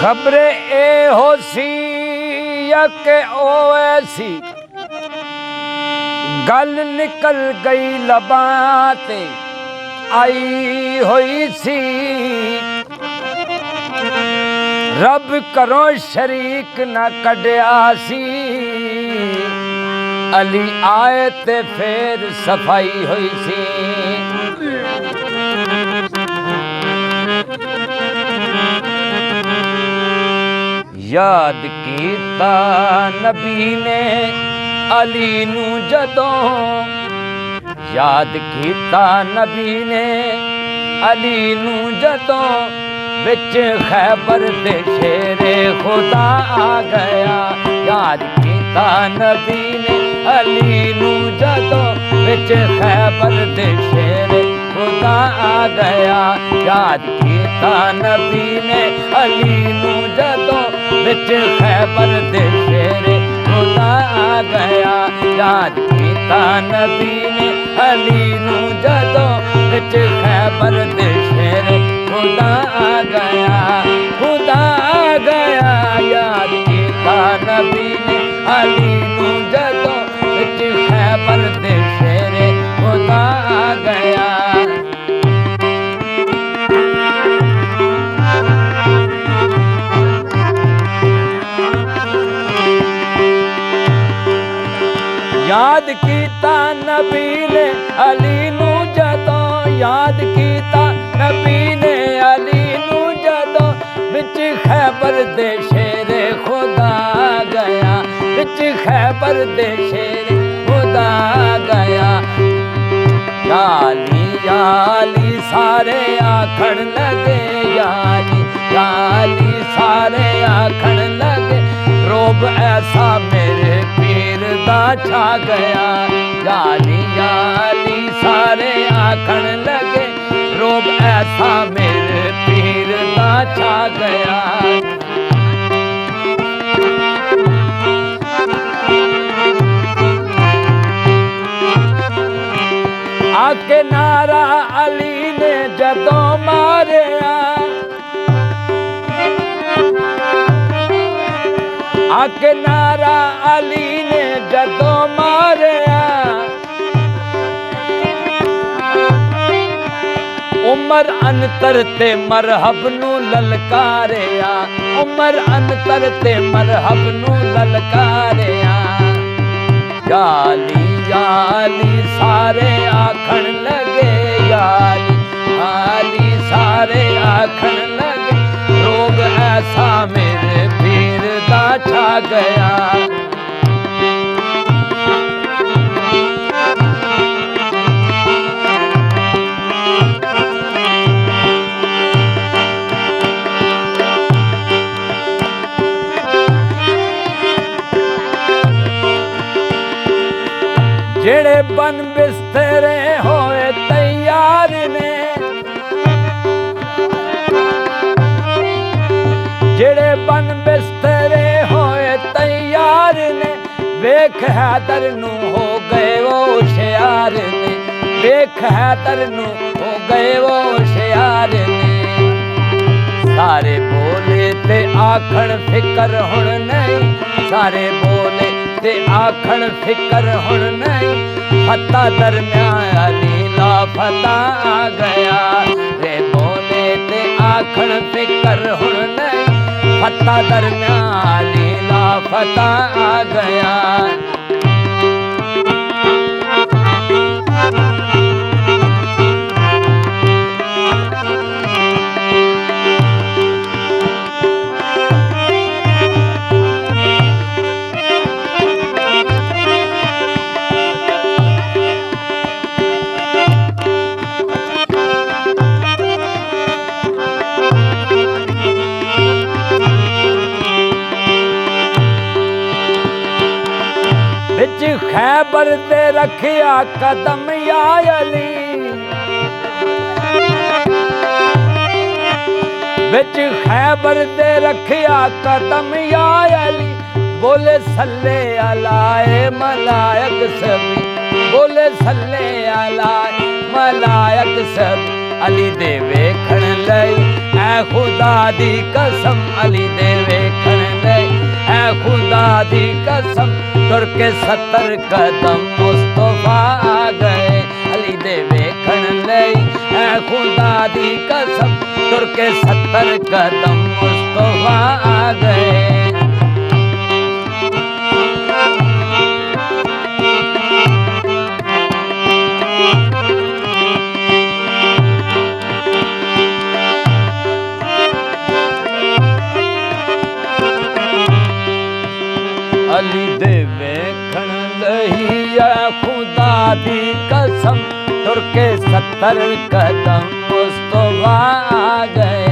खबरे ए होसी या के ओ ऐसी गल निकल गई लबाते आई हुई सी। रब करो शरीक न कढ़िया सी। अली आए ते फिर सफाई हुई सी। याद कीता नबी ने अली नू जदों, याद कीता नबी ने अली नू जदों, विच खैबर दे शेरे खुदा आ गया। याद कीता नबी ने अली नू जदों, विच खैबर दे शेरे खुदा आ गया। याद कीता नबी ने अली नू जदों, विच खैबर दे शेरे खुदा आ गया। याद कीता नबी ने अली नू जदों, विच खैबर दे शेरे खुदा आ गया। खुदा आ गया। याद कीता नबी ने अली नू जदों, विच खैबर दे शेरे खुदा आ गया। याद कीता नबी ने अली नू जदों, याद कीता नबी ने अली नू जदों, विच खैबर दे शेरे खुदा आ गया। विच खैबर दे शेरे खुदा आ गया। याली याली सारे आखण लगे, याली याली सारे आखण लगे, रोब ऐसा मेरे पीर दा छा गया। याली याली सारे आखण लगे, रोब ऐसा मेरे पीर दा छा गया। आके नारा अली ने जदों मारिया, आके नारा अली ने जदों मारिया, उमर अंतर ते मरहब नू ललकारिया। उमर अंतर ते मरहब नू ललकारिया। याली याली सारे आखण लगे, याली याली सारे आखण लगे, रोग ऐसा मेरे पीर दा छा गया। जेड़े बन बिस्तरे होए तैयार ने, जेड़े बन बिस्तरे होए तैयार ने, वेख हैदर नू हो गए वो होशियार ने। वेख हैदर नू हो गए वो होशियार ने। सारे बोले ते आखण फिकर हुण नहीं, सारे बोले ते आखण फिकर हुण नहीं, फता दरम्यान अली ला फता आ गया। रे बोले ते आखण फिकर हुण नहीं, फता दरम्यान अली ला फता आ गया। विच खैबर दे रखिया कदम या अली, विच खैबर दे रखिया कदम या अली। बोले सल्ले अलाए मलायक सभी, बोले सल्ले अलाए मलायक सभी। अली दे वेखण लई है खुदा दी कसम अली दे वेखण लई है खुदा दी कसम तुर के 70 कदम मुस्तफा आ गए अली दे वेखण लई है खुदा दी कसम तुर के 70 कदम मुस्तफा आ गए अली दे वेखण लई है खुदा दी कसम तुर के 70 कदम मुस्तफा आ गए